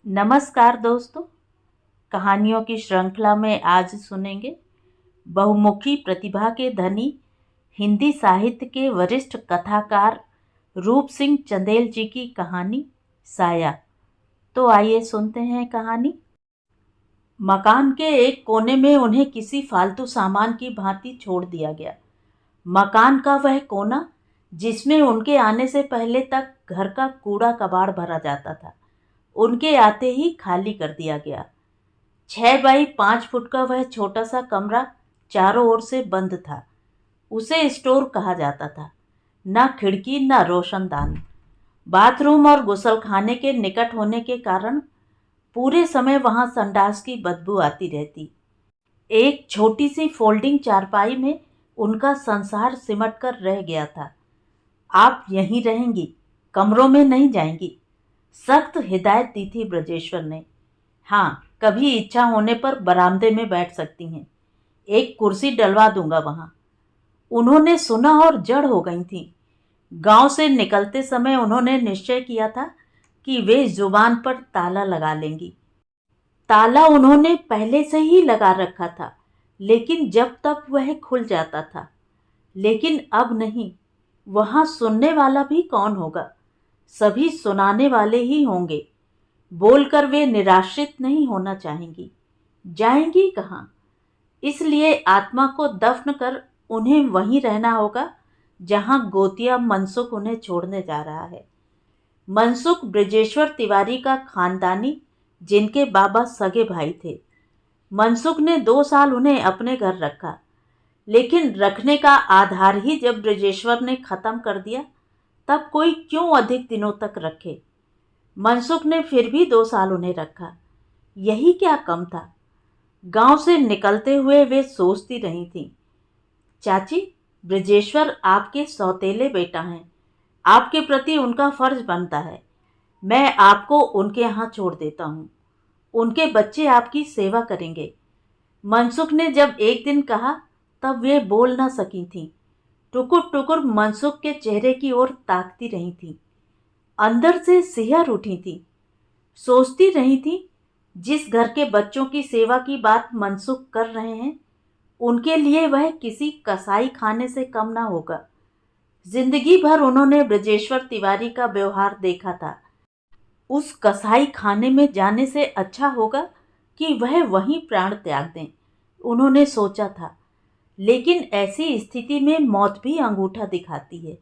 नमस्कार दोस्तों। कहानियों की श्रृंखला में आज सुनेंगे बहुमुखी प्रतिभा के धनी हिंदी साहित्य के वरिष्ठ कथाकार रूप सिंह चंदेल जी की कहानी साया। तो आइए सुनते हैं कहानी। मकान के एक कोने में उन्हें किसी फालतू सामान की भांति छोड़ दिया गया। मकान का वह कोना जिसमें उनके आने से पहले तक घर का कूड़ा कबाड़ भरा जाता था, उनके आते ही खाली कर दिया गया। 6 बाई 5 फुट का वह छोटा सा कमरा चारों ओर से बंद था। उसे स्टोर कहा जाता था। न खिड़की न रोशनदान। बाथरूम और गुसलखाने के निकट होने के कारण पूरे समय वहां संडास की बदबू आती रहती। एक छोटी सी फोल्डिंग चारपाई में उनका संसार सिमट कर रह गया था। आप यहीं रहेंगी, कमरों में नहीं जाएंगी, सख्त हिदायत दी थी ब्रजेश्वर ने। हाँ, कभी इच्छा होने पर बरामदे में बैठ सकती हैं, एक कुर्सी डलवा दूंगा वहां। उन्होंने सुना और जड़ हो गई थीं। गांव से निकलते समय उन्होंने निश्चय किया था कि वे जुबान पर ताला लगा लेंगी। ताला उन्होंने पहले से ही लगा रखा था, लेकिन जब तक वह खुल जाता था। लेकिन अब नहीं। वहां सुनने वाला भी कौन होगा? सभी सुनाने वाले ही होंगे। बोलकर वे निराश्रित नहीं होना चाहेंगी। जाएंगी कहाँ? इसलिए आत्मा को दफन कर उन्हें वहीं रहना होगा जहां गोतिया मनसुख उन्हें छोड़ने जा रहा है। मनसुख ब्रजेश्वर तिवारी का खानदानी, जिनके बाबा सगे भाई थे। मनसुख ने 2 साल उन्हें अपने घर रखा, लेकिन रखने का आधार ही जब ब्रजेश्वर ने खत्म कर दिया, तब कोई क्यों अधिक दिनों तक रखे। मनसुख ने फिर भी 2 साल उन्हें रखा। यही क्या कम था? गांव से निकलते हुए वे सोचती रही थीं, चाची, ब्रजेश्वर आपके सौतेले बेटा हैं, आपके प्रति उनका फर्ज बनता है। मैं आपको उनके यहाँ छोड़ देता हूँ, उनके बच्चे आपकी सेवा करेंगे। मनसुख ने जब एक दिन कहा, तब वे बोल न सकी थीं। टुकुर टुकुर मनसुख के चेहरे की ओर ताकती रही थी। अंदर से सिहर उठी थी। सोचती रही थी, जिस घर के बच्चों की सेवा की बात मनसुख कर रहे हैं, उनके लिए वह किसी कसाई खाने से कम ना होगा। जिंदगी भर उन्होंने ब्रजेश्वर तिवारी का व्यवहार देखा था। उस कसाई खाने में जाने से अच्छा होगा कि वह वहीं प्राण त्याग दें, उन्होंने सोचा था। लेकिन ऐसी स्थिति में मौत भी अंगूठा दिखाती है।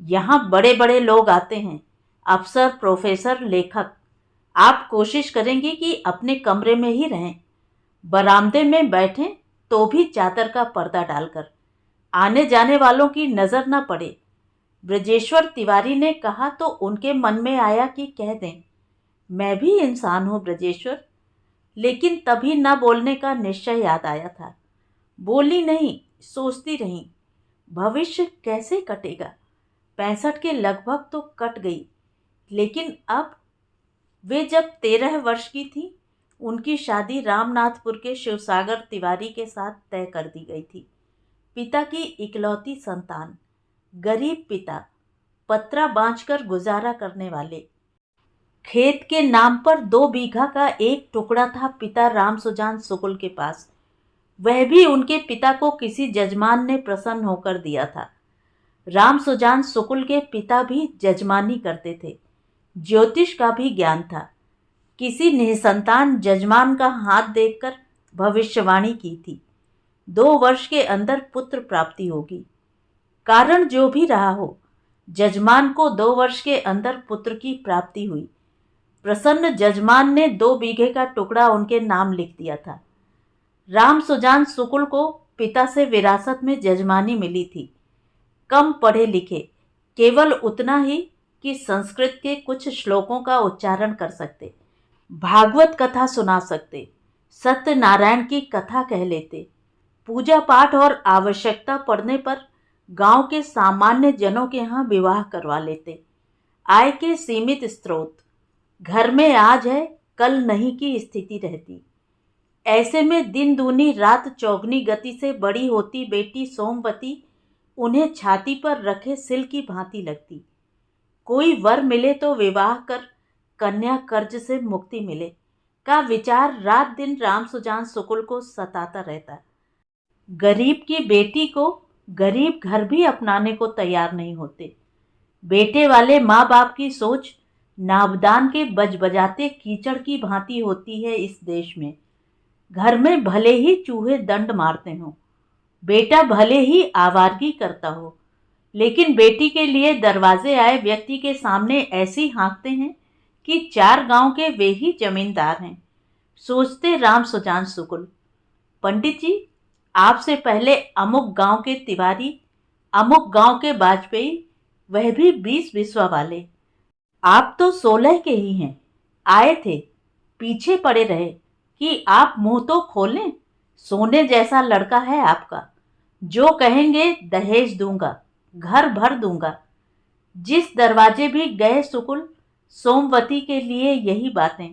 यहाँ बड़े बड़े लोग आते हैं, अफसर, प्रोफेसर, लेखक। आप कोशिश करेंगे कि अपने कमरे में ही रहें, बरामदे में बैठें तो भी चादर का पर्दा डालकर, आने जाने वालों की नजर न पड़े। ब्रजेश्वर तिवारी ने कहा तो उनके मन में आया कि कह दें, मैं भी इंसान हूँ ब्रजेश्वर। लेकिन तभी न बोलने का निश्चय याद आया था। बोली नहीं, सोचती रही, भविष्य कैसे कटेगा। 65 के लगभग तो कट गई, लेकिन अब वे जब 13 वर्ष की थी, उनकी शादी रामनाथपुर के शिवसागर तिवारी के साथ तय कर दी गई थी। पिता की इकलौती संतान, गरीब पिता, पत्रा बांचकर गुजारा करने वाले। खेत के नाम पर 2 बीघा का एक टुकड़ा था पिता राम सुजान शुक्ल के पास। वह भी उनके पिता को किसी जजमान ने प्रसन्न होकर दिया था। राम सुजान शुक्ल के पिता भी जजमानी करते थे। ज्योतिष का भी ज्ञान था। किसी निसंतान जजमान का हाथ देखकर भविष्यवाणी की थी, 2 वर्ष के अंदर पुत्र प्राप्ति होगी। कारण जो भी रहा हो, जजमान को 2 वर्ष के अंदर पुत्र की प्राप्ति हुई। प्रसन्न जजमान ने 2 बीघे का टुकड़ा उनके नाम लिख दिया था। राम सुजान शुक्ल को पिता से विरासत में जजमानी मिली थी। कम पढ़े लिखे, केवल उतना ही कि संस्कृत के कुछ श्लोकों का उच्चारण कर सकते, भागवत कथा सुना सकते, सत्यनारायण की कथा कह लेते, पूजा पाठ और आवश्यकता पड़ने पर गांव के सामान्य जनों के यहाँ विवाह करवा लेते। आय के सीमित स्रोत, घर में आज है कल नहीं की स्थिति रहती। ऐसे में दिन दूनी रात चौगनी गति से बड़ी होती बेटी सोमवती उन्हें छाती पर रखे सिल की भांति लगती। कोई वर मिले तो विवाह कर कन्या कर्ज से मुक्ति मिले का विचार रात दिन राम सुजान शुक्ल को सताता रहता। गरीब की बेटी को गरीब घर भी अपनाने को तैयार नहीं होते। बेटे वाले माँ बाप की सोच नाबदान के बजबजाते कीचड़ की भांति होती है इस देश में। घर में भले ही चूहे दंड मारते हों, बेटा भले ही आवारगी करता हो, लेकिन बेटी के लिए दरवाजे आए व्यक्ति के सामने ऐसी हाँकते हैं कि 4 गांव के वे ही जमींदार हैं। सोचते राम सुजान शुक्ल, पंडित जी, आपसे पहले अमुक गांव के तिवारी, अमुक गांव के वाजपेयी, वह भी 20 बिस्वा वाले, आप तो 16 के ही हैं, आए थे, पीछे पड़े रहे कि आप मुंह तो खोलें। सोने जैसा लड़का है आपका, जो कहेंगे दहेज दूंगा, घर भर दूंगा। जिस दरवाजे भी गए शुक्ल, सोमवती के लिए यही बातें।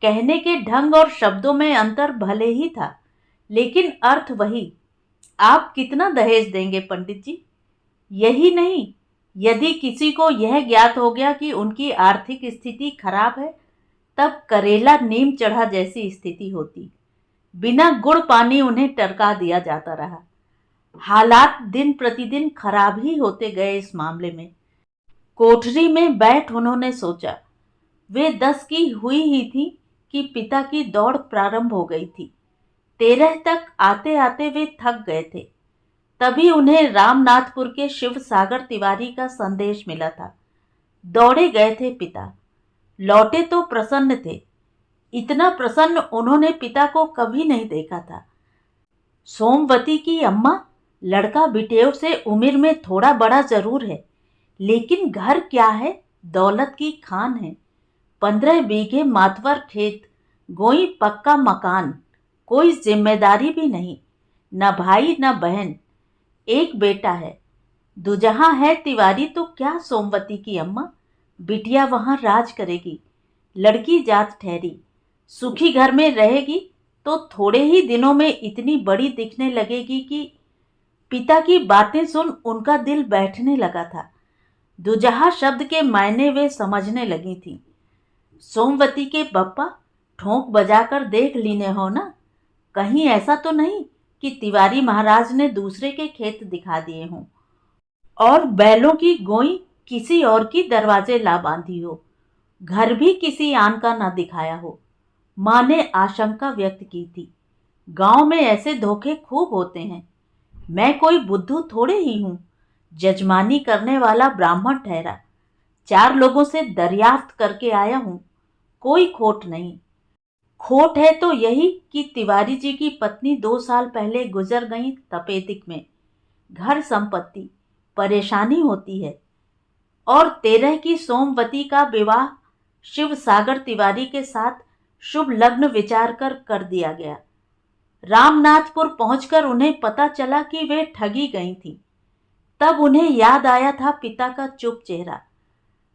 कहने के ढंग और शब्दों में अंतर भले ही था, लेकिन अर्थ वही। आप कितना दहेज देंगे पंडित जी? यही नहीं, यदि किसी को यह ज्ञात हो गया कि उनकी आर्थिक स्थिति खराब है, तब करेला नीम चढ़ा जैसी स्थिति होती। बिना गुड़ पानी उन्हें टरका दिया जाता रहा। हालात दिन प्रतिदिन खराब ही होते गए इस मामले में। कोठरी में बैठ उन्होंने सोचा। वे 10 की हुई ही थी कि पिता की दौड़ प्रारंभ हो गई थी। 13 तक आते आते वे थक गए थे। तभी उन्हें रामनाथपुर के शिव सागर तिवारी का संदेश मिला था। दौड़े गए थे पिता, लौटे तो प्रसन्न थे। इतना प्रसन्न उन्होंने पिता को कभी नहीं देखा था। सोमवती की अम्मा, लड़का बिटेव से उम्र में थोड़ा बड़ा जरूर है, लेकिन घर क्या है, दौलत की खान है। 15 बीघे मातवर खेत, गोई पक्का मकान, कोई जिम्मेदारी भी नहीं, न भाई न बहन, एक बेटा है। दुजहा है तिवारी तो क्या सोमवती की अम्मा, बिटिया वहां राज करेगी। लड़की जात ठहरी, सुखी घर में रहेगी तो थोड़े ही दिनों में इतनी बड़ी दिखने लगेगी कि पिता की बातें सुन उनका दिल बैठने लगा था। दुजहा शब्द के मायने वे समझने लगी थी। सोमवती के बप्पा, ठोंक बजाकर देख लीने हो ना, कहीं ऐसा तो नहीं कि तिवारी महाराज ने दूसरे के खेत दिखा दिए हों और बैलों की गोई किसी और की दरवाजे ला बांधी हो, घर भी किसी आन का ना दिखाया हो। माँ ने आशंका व्यक्त की थी। गांव में ऐसे धोखे खूब होते हैं। मैं कोई बुद्धू थोड़े ही हूं, जजमानी करने वाला ब्राह्मण ठहरा। 4 लोगों से दरियाफ्त करके आया हूं, कोई खोट नहीं। खोट है तो यही कि तिवारी जी की पत्नी 2 साल पहले गुजर गई तपेदिक में। घर संपत्ति, परेशानी होती है। और 13 की सोमवती का विवाह शिव सागर तिवारी के साथ शुभ लग्न विचार कर दिया गया। रामनाथपुर पहुंचकर उन्हें पता चला कि वे ठगी गई थीं। तब उन्हें याद आया था पिता का चुप चेहरा।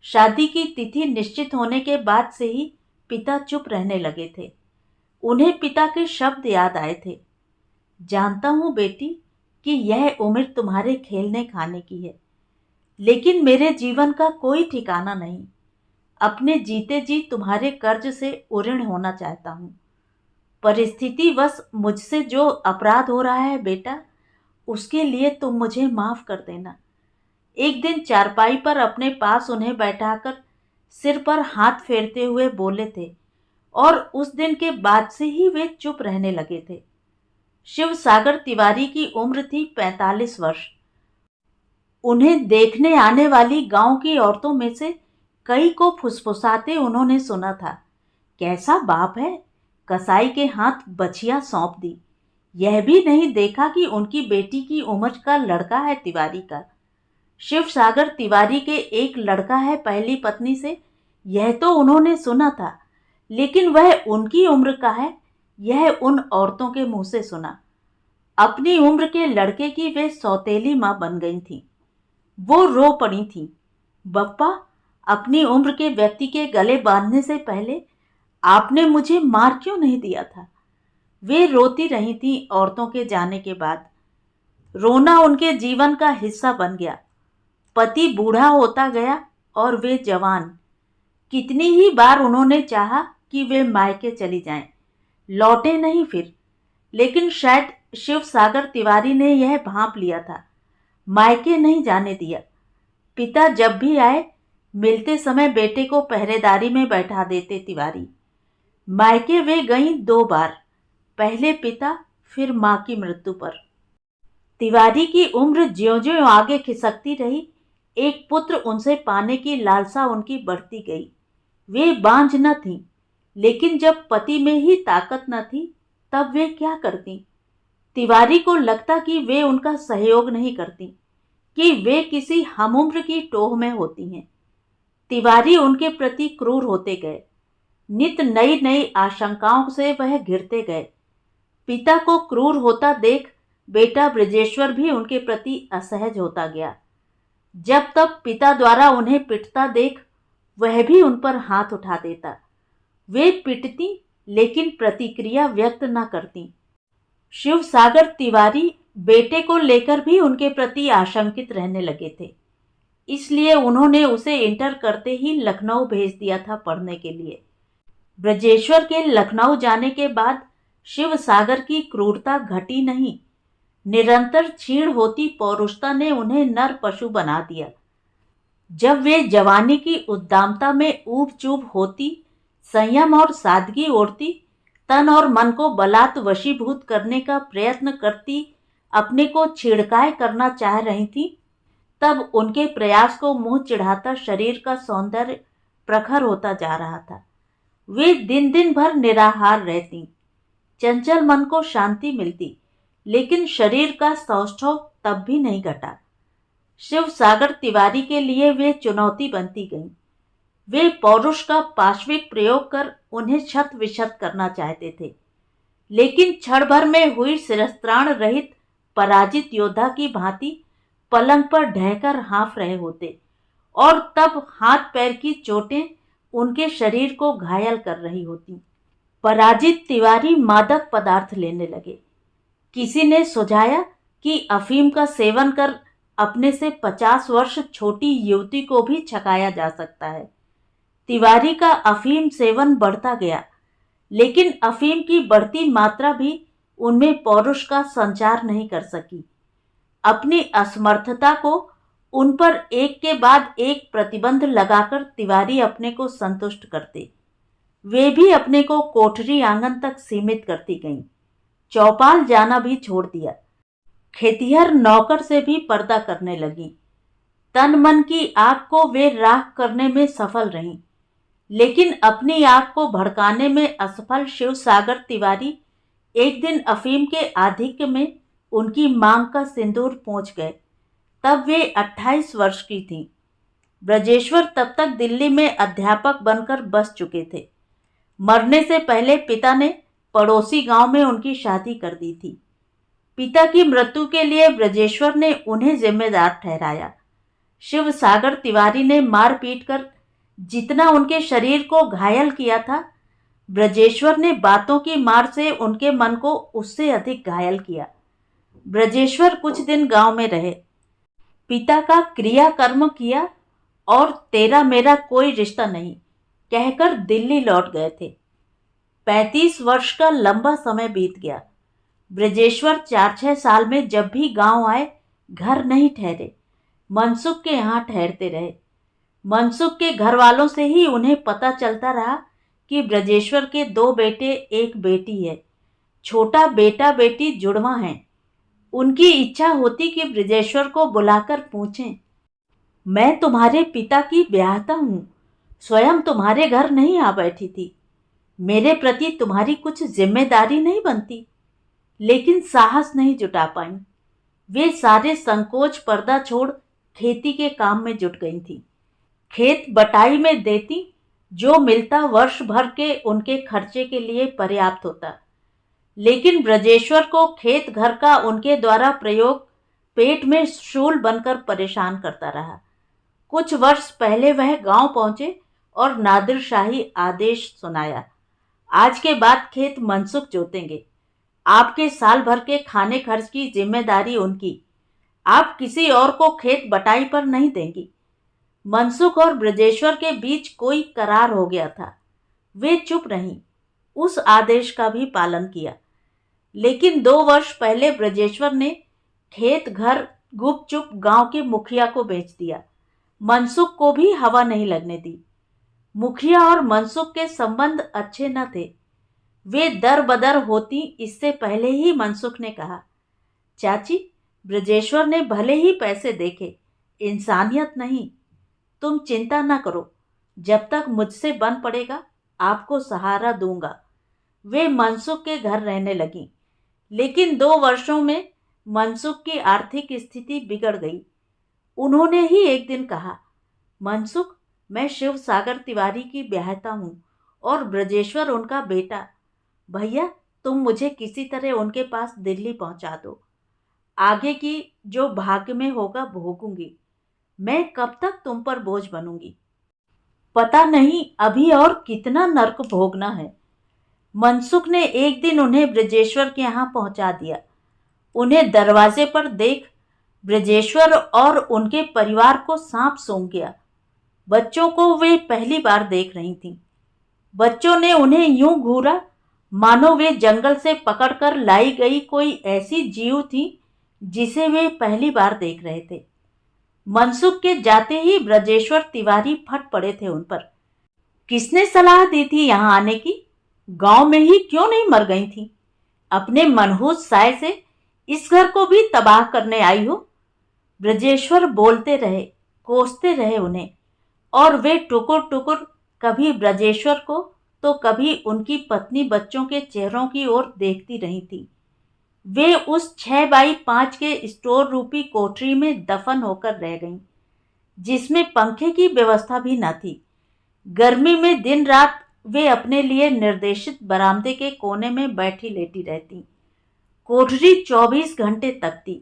शादी की तिथि निश्चित होने के बाद से ही पिता चुप रहने लगे थे। उन्हें पिता के शब्द याद आए थे। जानता हूं बेटी कि यह उम्र तुम्हारे खेलने खाने की है, लेकिन मेरे जीवन का कोई ठिकाना नहीं। अपने जीते जी तुम्हारे कर्ज से उऋण होना चाहता हूं। परिस्थितिवश मुझसे जो अपराध हो रहा है बेटा, उसके लिए तुम मुझे माफ कर देना। एक दिन चारपाई पर अपने पास उन्हें बैठाकर सिर पर हाथ फेरते हुए बोले थे, और उस दिन के बाद से ही वे चुप रहने लगे थे। शिव सागर तिवारी की उम्र थी 45 वर्ष। उन्हें देखने आने वाली गांव की औरतों में से कई को फुसफुसाते उन्होंने सुना था, कैसा बाप है, कसाई के हाथ बछिया सौंप दी। यह भी नहीं देखा कि उनकी बेटी की उम्र का लड़का है तिवारी का। शिव सागर तिवारी के एक लड़का है पहली पत्नी से, यह तो उन्होंने सुना था, लेकिन वह उनकी उम्र का है, यह उन औरतों के मुंह से सुना। अपनी उम्र के लड़के की वे सौतेली मां बन गई थी। वो रो पड़ी थी, बप्पा, अपनी उम्र के व्यक्ति के गले बांधने से पहले आपने मुझे मार क्यों नहीं दिया था। वे रोती रही थी। औरतों के जाने के बाद रोना उनके जीवन का हिस्सा बन गया। पति बूढ़ा होता गया और वे जवान। कितनी ही बार उन्होंने चाहा कि वे मायके चली जाएं, लौटे नहीं फिर, लेकिन शायद शिव सागर तिवारी ने यह भांप लिया था, मायके नहीं जाने दिया। पिता जब भी आए, मिलते समय बेटे को पहरेदारी में बैठा देते तिवारी। मायके वे गईं 2 बार, पहले पिता फिर मां की मृत्यु पर। तिवारी की उम्र ज्यों-ज्यों आगे खिसकती रही, एक पुत्र उनसे पाने की लालसा उनकी बढ़ती गई। वे बांझ न थीं, लेकिन जब पति में ही ताकत न थी, तब वे क्या करती? तिवारी को लगता कि वे उनका सहयोग नहीं करती, कि वे किसी हमउम्र की टोह में होती हैं। तिवारी उनके प्रति क्रूर होते गए। नित नई नई आशंकाओं से वह घिरते गए। पिता को क्रूर होता देख बेटा ब्रजेश्वर भी उनके प्रति असहज होता गया। जब तब पिता द्वारा उन्हें पिटता देख वह भी उन पर हाथ उठा देता। वे पिटती, लेकिन प्रतिक्रिया व्यक्त न करती। शिव सागर तिवारी बेटे को लेकर भी उनके प्रति आशंकित रहने लगे थे। इसलिए उन्होंने उसे इंटर करते ही लखनऊ भेज दिया था पढ़ने के लिए। ब्रजेश्वर के लखनऊ जाने के बाद शिव सागर की क्रूरता घटी नहीं, निरंतर क्षीण होती पौरुषता ने उन्हें नर पशु बना दिया। जब वे जवानी की उद्दामता में ऊब चूब होती, संयम और सादगी ओढ़ती, तन और मन को बलात् वशीभूत करने का प्रयत्न करती, अपने को छिड़काए करना चाह रही थी, तब उनके प्रयास को मुंह चिढ़ाता शरीर का सौंदर्य प्रखर होता जा रहा था। वे दिन दिन भर निराहार रहती, चंचल मन को शांति मिलती, लेकिन शरीर का सौष्ठव तब भी नहीं घटा। शिव सागर तिवारी के लिए वे चुनौती बनती गईं। वे पौरुष का पाशविक प्रयोग कर उन्हें छत विछत करना चाहते थे, लेकिन क्षण भर में हुई शिरस्त्राण रहित पराजित योद्धा की भांति पलंग पर ढहकर हाँफ रहे होते, और तब हाथ पैर की चोटें उनके शरीर को घायल कर रही होती। पराजित तिवारी मादक पदार्थ लेने लगे। किसी ने सुझाया कि अफीम का सेवन कर अपने से 50 वर्ष छोटी युवती को भी छकाया जा सकता है। तिवारी का अफीम सेवन बढ़ता गया, लेकिन अफीम की बढ़ती मात्रा भी उनमें पौरुष का संचार नहीं कर सकी। अपनी असमर्थता को उन पर एक के बाद एक प्रतिबंध लगाकर तिवारी अपने को संतुष्ट करते। वे भी अपने को कोठरी आंगन तक सीमित करती गईं। चौपाल जाना भी छोड़ दिया। खेतिहर नौकर से भी पर्दा करने लगी। तन मन की आग को वे राख करने में सफल रहीं, लेकिन अपनी आग को भड़काने में असफल शिव सागर तिवारी एक दिन अफीम के आधिक्य में उनकी मांग का सिंदूर पोंछ गए। तब वे 28 वर्ष की थीं। ब्रजेश्वर तब तक दिल्ली में अध्यापक बनकर बस चुके थे। मरने से पहले पिता ने पड़ोसी गांव में उनकी शादी कर दी थी। पिता की मृत्यु के लिए ब्रजेश्वर ने उन्हें जिम्मेदार ठहराया। शिव सागर तिवारी ने मार पीट कर जितना उनके शरीर को घायल किया था, ब्रजेश्वर ने बातों की मार से उनके मन को उससे अधिक घायल किया। ब्रजेश्वर कुछ दिन गांव में रहे, पिता का क्रियाकर्म किया और तेरा मेरा कोई रिश्ता नहीं कहकर दिल्ली लौट गए थे। 35 वर्ष का लंबा समय बीत गया। ब्रजेश्वर 4-6 साल में जब भी गांव आए, घर नहीं ठहरे, मनसुख के यहाँ ठहरते रहे। मनसुख के घर वालों से ही उन्हें पता चलता रहा कि ब्रजेश्वर के 2 बेटे 1 बेटी है। छोटा बेटा बेटी जुड़वा हैं। उनकी इच्छा होती कि ब्रजेश्वर को बुलाकर पूछें, मैं तुम्हारे पिता की ब्याहता हूँ, स्वयं तुम्हारे घर नहीं आ बैठी थी, मेरे प्रति तुम्हारी कुछ जिम्मेदारी नहीं बनती, लेकिन साहस नहीं जुटा पाई। वे सारे संकोच पर्दा छोड़ खेती के काम में जुट गई थी। खेत बटाई में देती, जो मिलता वर्ष भर के उनके खर्चे के लिए पर्याप्त होता, लेकिन ब्रजेश्वर को खेत घर का उनके द्वारा प्रयोग पेट में शूल बनकर परेशान करता रहा। कुछ वर्ष पहले वह गांव पहुंचे और नादिर शाही आदेश सुनाया, आज के बाद खेत मनसुख जोतेंगे। आपके साल भर के खाने खर्च की जिम्मेदारी उनकी, आप किसी और को खेत बटाई पर नहीं देंगी। मनसुख और ब्रजेश्वर के बीच कोई करार हो गया था। वे चुप रहीं, उस आदेश का भी पालन किया। लेकिन 2 वर्ष पहले ब्रजेश्वर ने खेत घर गुपचुप गांव के मुखिया को बेच दिया। मनसुख को भी हवा नहीं लगने दी। मुखिया और मनसुख के संबंध अच्छे न थे। वे दर बदर होती इससे पहले ही मनसुख ने कहा, चाची, ब्रजेश्वर ने भले ही पैसे देखे, इंसानियत नहीं। तुम चिंता न करो, जब तक मुझसे बन पड़ेगा आपको सहारा दूंगा। वे मनसुख के घर रहने लगी। लेकिन 2 वर्षों में मनसुख की आर्थिक स्थिति बिगड़ गई। उन्होंने ही एक दिन कहा, मनसुख, मैं शिव सागर तिवारी की ब्याहता हूँ और ब्रजेश्वर उनका बेटा। भैया, तुम मुझे किसी तरह उनके पास दिल्ली पहुंचा दो। आगे की जो भाग्य में होगा भोगूंगी। मैं कब तक तुम पर बोझ बनूंगी? पता नहीं अभी और कितना नर्क भोगना है। मनसुख ने एक दिन उन्हें ब्रजेश्वर के यहाँ पहुंचा दिया। उन्हें दरवाजे पर देख ब्रजेश्वर और उनके परिवार को सांप सूंघ गया। बच्चों को वे पहली बार देख रही थीं। बच्चों ने उन्हें यूं घूरा मानो वे जंगल से पकड़कर लाई गई कोई ऐसी जीव थी जिसे वे पहली बार देख रहे थे। मनसुख के जाते ही ब्रजेश्वर तिवारी फट पड़े थे उन पर। किसने सलाह दी थी यहाँ आने की? गांव में ही क्यों नहीं मर गई थी? अपने मनहूस साय से इस घर को भी तबाह करने आई हो? ब्रजेश्वर बोलते रहे, कोसते रहे उन्हें, और वे टुकुर टुकुर कभी ब्रजेश्वर को तो कभी उनकी पत्नी बच्चों के चेहरों की ओर देखती रही थी। वे उस 6x5 के स्टोर रूपी कोठरी में दफन होकर रह गईं, जिसमें पंखे की व्यवस्था भी न थी। गर्मी में दिन रात वे अपने लिए निर्देशित बरामदे के कोने में बैठी लेटी रहती। कोठरी 24 घंटे तकती।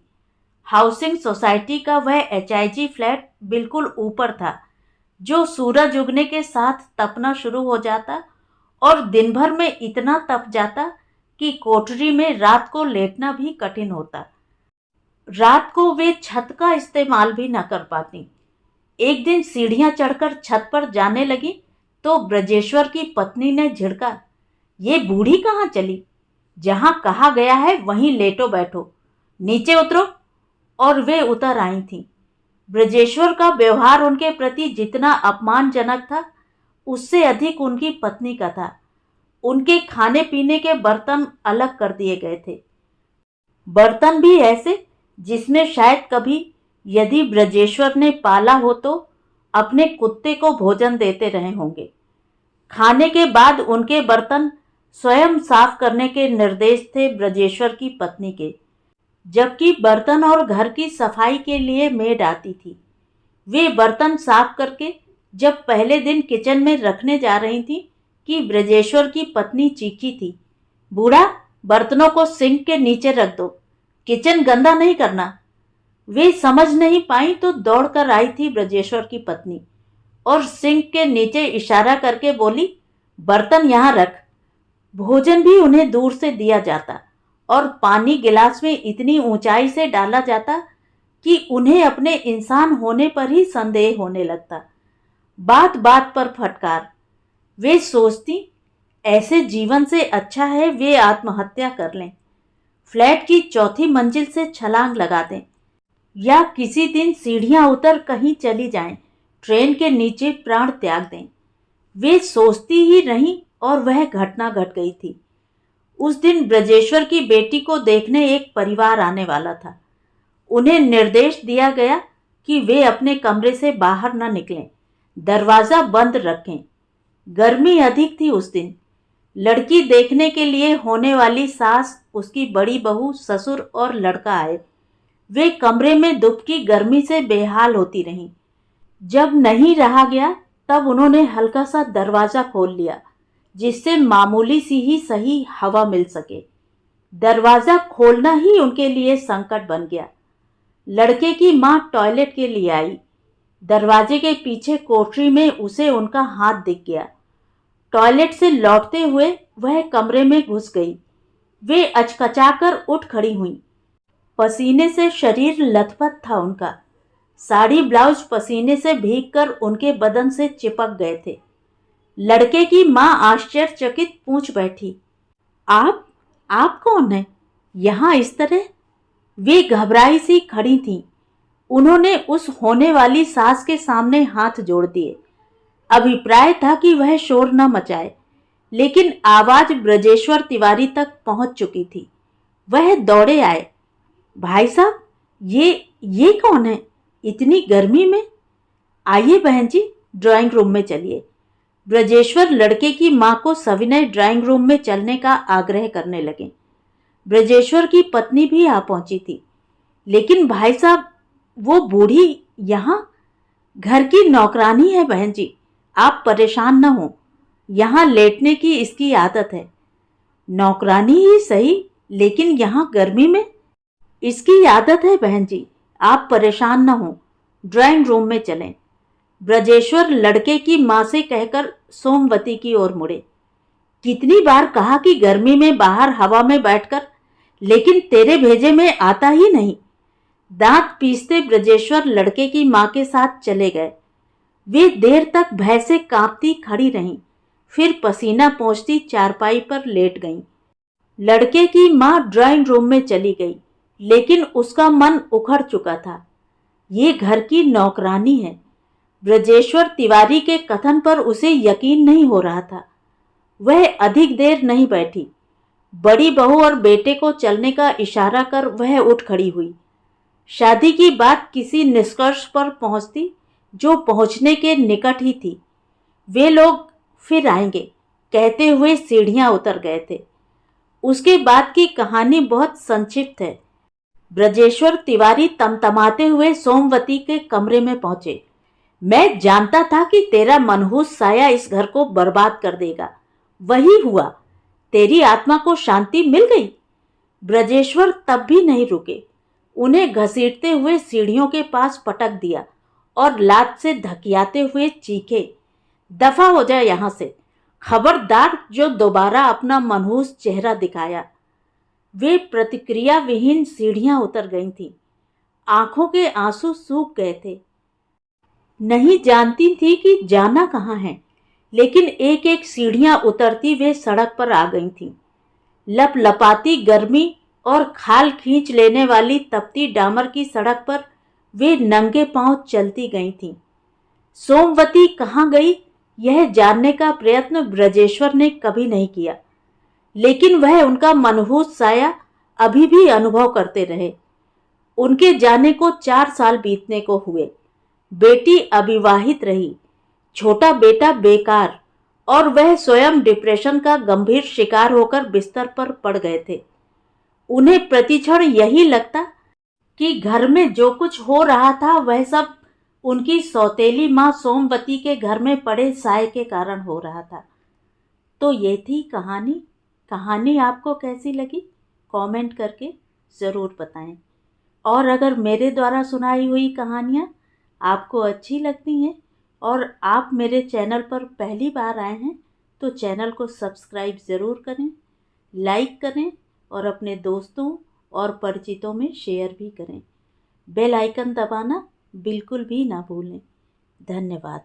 हाउसिंग सोसाइटी का वह HIG फ्लैट बिल्कुल ऊपर था, जो सूरज उगने के साथ तपना शुरू हो जाता और दिन भर में इतना तप जाता कि कोठरी में रात को लेटना भी कठिन होता। रात को वे छत का इस्तेमाल भी न कर पाती। एक दिन सीढ़ियां चढ़कर छत पर जाने लगी तो ब्रजेश्वर की पत्नी ने झिड़का, ये बूढ़ी कहाँ चली? जहां कहा गया है वहीं लेटो बैठो, नीचे उतरो। और वे उतर आई थीं। ब्रजेश्वर का व्यवहार उनके प्रति जितना अपमानजनक था, उससे अधिक उनकी पत्नी का था। उनके खाने पीने के बर्तन अलग कर दिए गए थे। बर्तन भी ऐसे जिसमें शायद कभी यदि ब्रजेश्वर ने पाला हो तो अपने कुत्ते को भोजन देते रहे होंगे। खाने के बाद उनके बर्तन स्वयं साफ करने के निर्देश थे ब्रजेश्वर की पत्नी के, जबकि बर्तन और घर की सफाई के लिए मेड आती थी। वे बर्तन साफ करके जब पहले दिन किचन में रखने जा रही थी कि ब्रजेश्वर की पत्नी चीखी थी, बूढ़ा, बर्तनों को सिंक के नीचे रख दो, किचन गंदा नहीं करना। वे समझ नहीं पाई तो दौड़कर आई थी ब्रजेश्वर की पत्नी और सिंक के नीचे इशारा करके बोली, बर्तन यहाँ रख। भोजन भी उन्हें दूर से दिया जाता और पानी गिलास में इतनी ऊंचाई से डाला जाता कि उन्हें अपने इंसान होने पर ही संदेह होने लगता। बात बात पर फटकार। वे सोचती, ऐसे जीवन से अच्छा है वे आत्महत्या कर लें, फ्लैट की 4थी मंजिल से छलांग लगा दें, या किसी दिन सीढ़ियां उतर कहीं चली जाएं, ट्रेन के नीचे प्राण त्याग दें। वे सोचती ही रहीं और वह घटना घट गई थी। उस दिन ब्रजेश्वर की बेटी को देखने एक परिवार आने वाला था। उन्हें निर्देश दिया गया कि वे अपने कमरे से बाहर न निकलें, दरवाज़ा बंद रखें। गर्मी अधिक थी उस दिन। लड़की देखने के लिए होने वाली सास, उसकी बड़ी बहू, ससुर और लड़का आए। वे कमरे में दुबकी गर्मी से बेहाल होती रहीं। जब नहीं रहा गया तब उन्होंने हल्का सा दरवाज़ा खोल लिया जिससे मामूली सी ही सही हवा मिल सके। दरवाज़ा खोलना ही उनके लिए संकट बन गया। लड़के की माँ टॉयलेट के लिए आई। दरवाजे के पीछे कोठरी में उसे उनका हाथ दिख गया। टॉयलेट से लौटते हुए वह कमरे में घुस गई। वे अचकचाकर उठ खड़ी हुईं। पसीने से शरीर लथपथ था उनका। साड़ी ब्लाउज पसीने से भीगकर उनके बदन से चिपक गए थे। लड़के की माँ आश्चर्यचकित पूछ बैठी, आप कौन हैं? यहाँ इस तरह? वे घबराई सी खड़ी थीं। उन्होंने उस होने वाली सास के सामने हाथ जोड़ दिए। अभिप्राय था कि वह शोर न मचाए, लेकिन आवाज ब्रजेश्वर तिवारी तक पहुंच चुकी थी। वह दौड़े आए। भाई साहब, ये कौन है इतनी गर्मी में? आइए बहन जी, ड्राइंग रूम में चलिए। ब्रजेश्वर लड़के की मां को सविनय ड्राइंग रूम में चलने का आग्रह करने लगे। ब्रजेश्वर की पत्नी भी आ पहुंची थी। लेकिन भाई साहब, वो बूढ़ी यहाँ घर की नौकरानी है बहन जी, आप परेशान न हो। यहाँ लेटने की इसकी आदत है। नौकरानी ही सही, लेकिन यहाँ गर्मी में इसकी आदत है बहन जी, आप परेशान न हो, ड्राइंग रूम में चलें। ब्रजेश्वर लड़के की मां से कहकर सोमवती की ओर मुड़े। कितनी बार कहा कि गर्मी में बाहर हवा में बैठकर, लेकिन तेरे भेजे में आता ही नहीं। दांत पीसते ब्रजेश्वर लड़के की मां के साथ चले गए। वे देर तक भय से कांपती खड़ी रहीं, फिर पसीना पोंछती चारपाई पर लेट गईं। लड़के की मां ड्राइंग रूम में चली गई, लेकिन उसका मन उखड़ चुका था। ये घर की नौकरानी है। ब्रजेश्वर तिवारी के कथन पर उसे यकीन नहीं हो रहा था। वह अधिक देर नहीं बैठी। बड़ी बहू और बेटे को चलने का इशारा कर वह उठ खड़ी हुई। शादी की बात किसी निष्कर्ष पर पहुंचती जो पहुंचने के निकट ही थी। वे लोग फिर आएंगे कहते हुए सीढ़ियां उतर गए थे। उसके बाद की कहानी बहुत संक्षिप्त है। ब्रजेश्वर तिवारी तमतमाते हुए सोमवती के कमरे में पहुंचे। मैं जानता था कि तेरा मनहूस साया इस घर को बर्बाद कर देगा। वही हुआ। तेरी आत्मा को शांति मिल गई। ब्रजेश्वर तब भी नहीं रुके। उन्हें घसीटते हुए सीढ़ियों के पास पटक दिया और लात से धकियाते हुए चीखे, दफा हो जाए यहां से, खबरदार जो दोबारा अपना मनहूस चेहरा दिखाया। वे प्रतिक्रिया विहीन सीढ़ियां उतर गई थीं। आंखों के आंसू सूख गए थे। नहीं जानती थी कि जाना कहाँ है, लेकिन एक एक सीढ़ियां उतरती वे सड़क पर आ गई थीं। लपलपाती गर्मी और खाल खींच लेने वाली तपती डामर की सड़क पर वे नंगे पांव चलती गई थीं। सोमवती कहाँ गई, यह जानने का प्रयत्न ब्रजेश्वर ने कभी नहीं किया, लेकिन वह उनका मनहूस साया अभी भी अनुभव करते रहे। उनके जाने को 4 साल बीतने को हुए। बेटी अविवाहित रही, छोटा बेटा बेकार, और वह स्वयं डिप्रेशन का गंभीर शिकार होकर बिस्तर पर पड़ गए थे। उन्हें प्रतिक्षण यही लगता कि घर में जो कुछ हो रहा था वह सब उनकी सौतेली मां सोमवती के घर में पड़े साए के कारण हो रहा था। तो ये थी कहानी। कहानी आपको कैसी लगी कमेंट करके ज़रूर बताएं। और अगर मेरे द्वारा सुनाई हुई कहानियाँ आपको अच्छी लगती हैं और आप मेरे चैनल पर पहली बार आए हैं तो चैनल को सब्सक्राइब ज़रूर करें, लाइक करें और अपने दोस्तों और परिचितों में शेयर भी करें। बेल आइकन दबाना बिल्कुल भी ना भूलें। धन्यवाद।